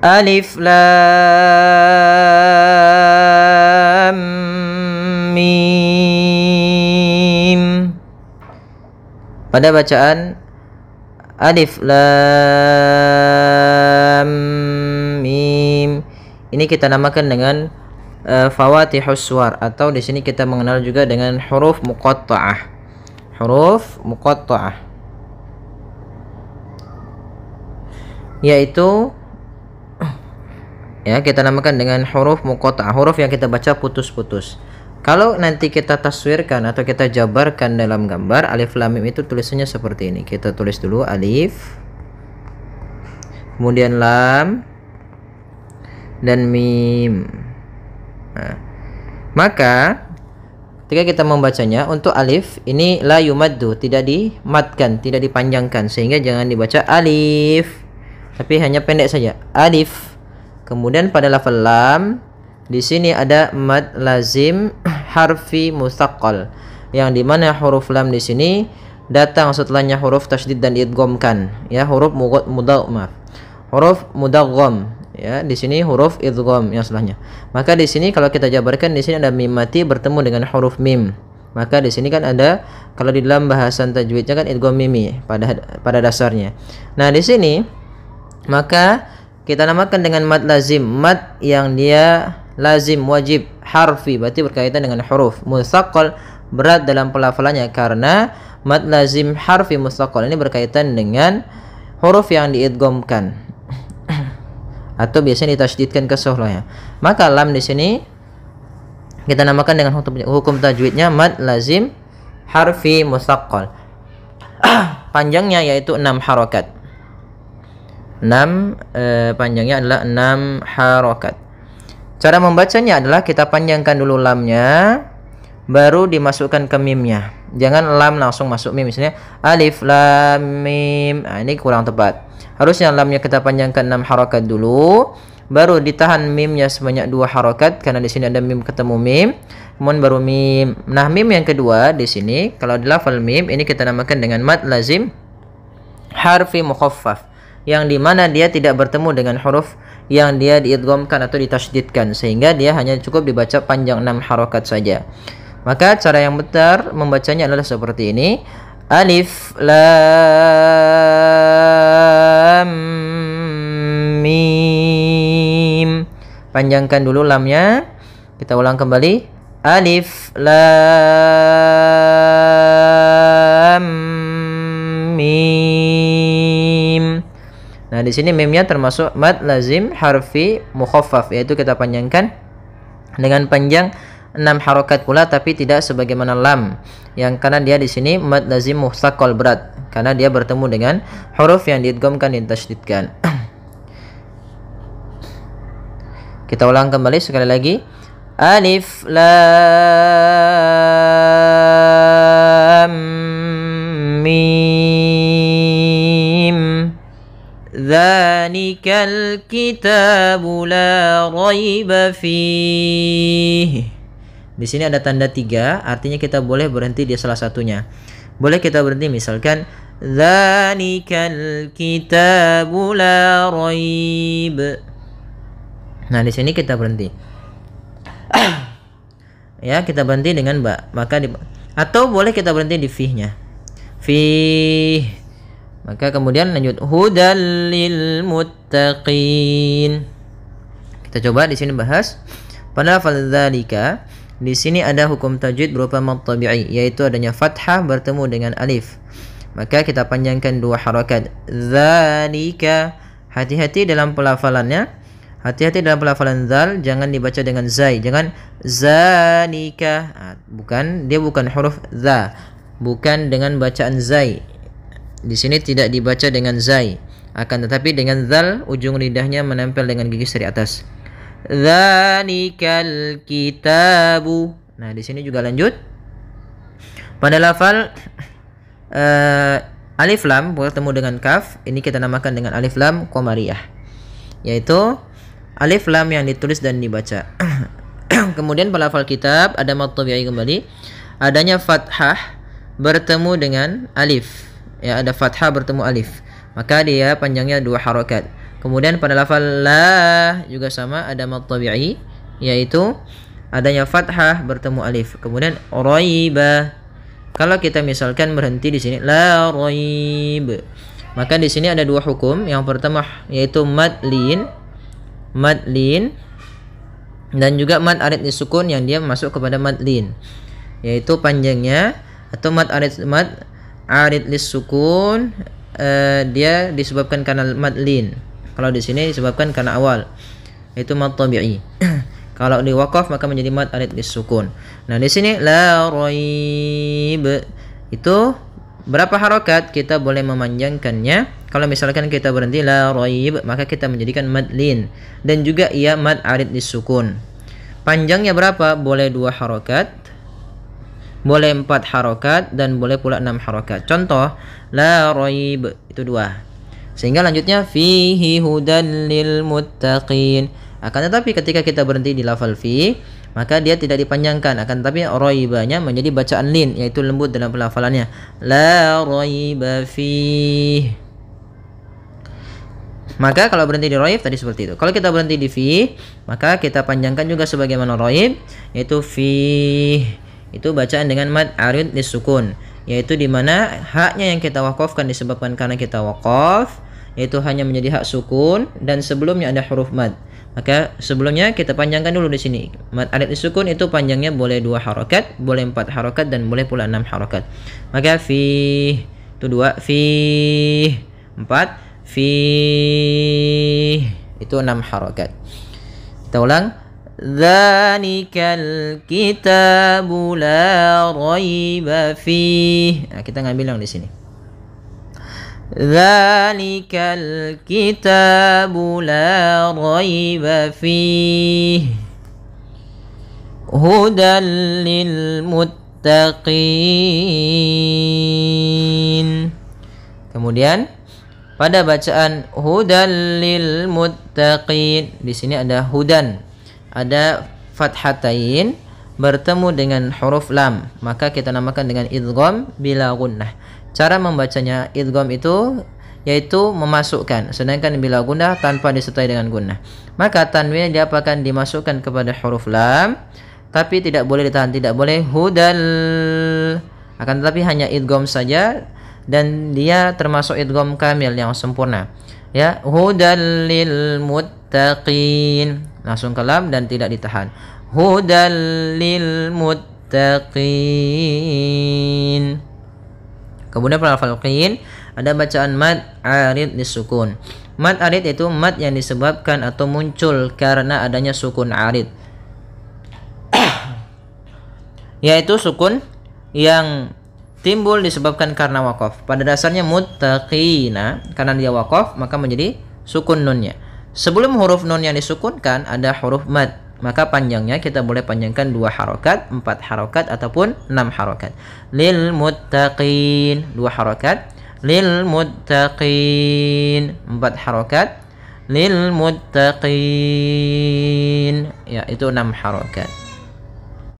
Alif lam mim. Pada bacaan alif lam mim ini kita namakan dengan fawatihus suwar, atau di sini kita mengenal juga dengan huruf muqatta'ah. Huruf muqatta'ah yaitu ya kita namakan dengan huruf muqatta'ah, huruf yang kita baca putus-putus. Kalau nanti kita taswirkan atau kita jabarkan dalam gambar, alif lam mim itu tulisannya seperti ini. Kita tulis dulu alif, kemudian lam dan mim. Nah, maka ketika kita membacanya, untuk alif ini la yumaddu, tidak dimatkan, tidak dipanjangkan, sehingga jangan dibaca alif, tapi hanya pendek saja, alif. Kemudian pada lafal lam, di sini ada mad lazim harfi musaqqal, yang dimana huruf lam di sini datang setelahnya huruf tasydid dan idghamkan, ya, huruf huruf mudaggham, ya, di sini huruf idgham yang setelahnya. Maka di sini kalau kita jabarkan, di sini ada mim mati bertemu dengan huruf mim. Maka di sini kan ada, kalau di dalam bahasan tajwidnya kan idgham mimi pada dasarnya. Nah, di sini maka kita namakan dengan mad lazim, mad yang dia lazim, wajib, harfi, berarti berkaitan dengan huruf. Musaqqal, berat dalam pelafalannya, karena mad lazim harfi musaqqal ini berkaitan dengan huruf yang diidghamkan atau biasanya ditasydidkan ke setelahnya. Maka lam di sini kita namakan dengan hukum tajwidnya mad lazim harfi musaqqal. Panjangnya yaitu 6 harokat. Panjangnya adalah 6 harokat. Cara membacanya adalah kita panjangkan dulu lamnya, baru dimasukkan ke mimnya. Jangan lam langsung masuk mim, misalnya alif lam mim. Nah, ini kurang tepat. Harusnya lamnya kita panjangkan 6 harokat dulu, baru ditahan mimnya sebanyak 2 harokat, karena di sini ada mim ketemu mim, kemudian baru mim. Nah, mim yang kedua di sini, kalau di lafal mim ini kita namakan dengan mad lazim harfi mukhaffaf, yang dimana dia tidak bertemu dengan huruf yang dia diidghamkan atau ditasydidkan, sehingga dia hanya cukup dibaca panjang 6 harokat saja. Maka cara yang benar membacanya adalah seperti ini. Alif lam mim. Panjangkan dulu lamnya. Kita ulang kembali. Alif lam mim. Nah, di sini mimnya termasuk mad lazim harfi mukhaffaf, yaitu kita panjangkan dengan panjang 6 harokat pula, tapi tidak sebagaimana lam, yang karena dia di sini mad lazim musaqqal, berat, karena dia bertemu dengan huruf yang diidghamkan dan tasydidkan. Kita ulang kembali sekali lagi. Alif lam mim. Dzalikal kitabu la raiba fihi. Di sini ada tanda 3, artinya kita boleh berhenti di salah satunya. Boleh kita berhenti misalkan dzalikal kitabu la raib. Nah, di sini kita berhenti. Ya, kita berhenti dengan ba. Atau boleh kita berhenti di fih-nya. Fih. Maka kemudian lanjut hudal lil muttaqin. Kita coba di sini bahas pada lafaz dzalika. Di sini ada hukum tajwid berupa mad tabi'i, yaitu adanya fathah bertemu dengan alif. Maka kita panjangkan 2 harakat. Dzalika. Hati-hati dalam pelafalannya. Hati-hati dalam pelafalan zal, jangan dibaca dengan zai, jangan zalika. Bukan, dia bukan huruf za. Bukan dengan bacaan zai. Di sini tidak dibaca dengan zai, akan tetapi dengan zal, ujung lidahnya menempel dengan gigi dari atas. Dzalikal kitabu. Nah, di sini juga lanjut. Pada lafal alif lam bertemu dengan kaf, ini kita namakan dengan alif lam qamariyah, yaitu alif lam yang ditulis dan dibaca. Kemudian pada lafal kitab ada mad tabi'i kembali, adanya fathah bertemu dengan alif. Ya, ada fathah bertemu alif, maka dia panjangnya 2 harakat. Kemudian pada lafal la juga sama, ada mad tabi'i, yaitu adanya fathah bertemu alif. Kemudian raiba. Kalau kita misalkan berhenti di sini la raib, maka di sini ada dua hukum. Yang pertama yaitu mad lin dan juga mad arid disukun yang dia masuk kepada mad lin, yaitu panjangnya atau mad arid disukun dia disebabkan karena mad lin. Kalau di sini disebabkan karena awal, yaitu mad tabi'i. Kalau di waqaf maka menjadi mad arid disukun. Nah, di sini la raib itu berapa harokat kita boleh memanjangkannya. Kalau misalkan kita berhenti la raib, maka kita menjadikan mad lin dan juga ia mad arid disukun. Panjangnya berapa? Boleh 2 harokat, boleh 4 harokat, dan boleh pula 6 harokat. Contoh la raib itu 2. Sehingga lanjutnya fihi hudan lil muttaqin. Akan tetapi ketika kita berhenti di lafal fi, maka dia tidak dipanjangkan, akan tetapi raibanya menjadi bacaan lin, yaitu lembut dalam pelafalannya. La raiba fi. Maka kalau berhenti di raib tadi seperti itu. Kalau kita berhenti di fi, maka kita panjangkan juga sebagaimana raib, yaitu fi. Itu bacaan dengan mad arid disukun, yaitu di mana haknya yang kita wakafkan disebabkan karena kita wakaf, yaitu hanya menjadi hak sukun dan sebelumnya ada huruf mad. Maka sebelumnya kita panjangkan dulu di sini. Mad arid disukun itu panjangnya boleh 2 harokat, boleh 4 harokat, dan boleh pula 6 harokat. Maka fi itu 2, fi 4, fi itu 6 harokat. Kita ulang. Dzalikal kitabu la raiba fih. Nah, kita ngambil yang di sini. Dzalikal kitabu la raiba fih hudan lil muttaqin. Kemudian pada bacaan hudan lil muttaqin, di sini ada hudan, ada fathatain bertemu dengan huruf lam, maka kita namakan dengan idgham bila gunnah. Cara membacanya idgham itu yaitu memasukkan, sedangkan bila gunnah tanpa disertai dengan gunnah. Maka tanwin dia akan dimasukkan kepada huruf lam, tapi tidak boleh ditahan, tidak boleh hudal, akan tetapi hanya idgham saja, dan dia termasuk idgham kamil yang sempurna. Ya, hudal lil muttaqin, langsung ke lam dan tidak ditahan. Hudal lil muttaqin. Kemudian pada lafal qin ada bacaan mad arid disukun. Mad arid itu mad yang disebabkan atau muncul karena adanya sukun arid. Yaitu sukun yang timbul disebabkan karena wakaf. Pada dasarnya muttaqina, karena dia wakaf maka menjadi sukun nunnya. Sebelum huruf nun yang disukunkan ada huruf mad, maka panjangnya kita boleh panjangkan 2 harokat, 4 harokat, ataupun 6 harokat. Lil muttaqin 2 harokat, lil muttaqin 4 harokat, lil muttaqin ya itu 6 harokat.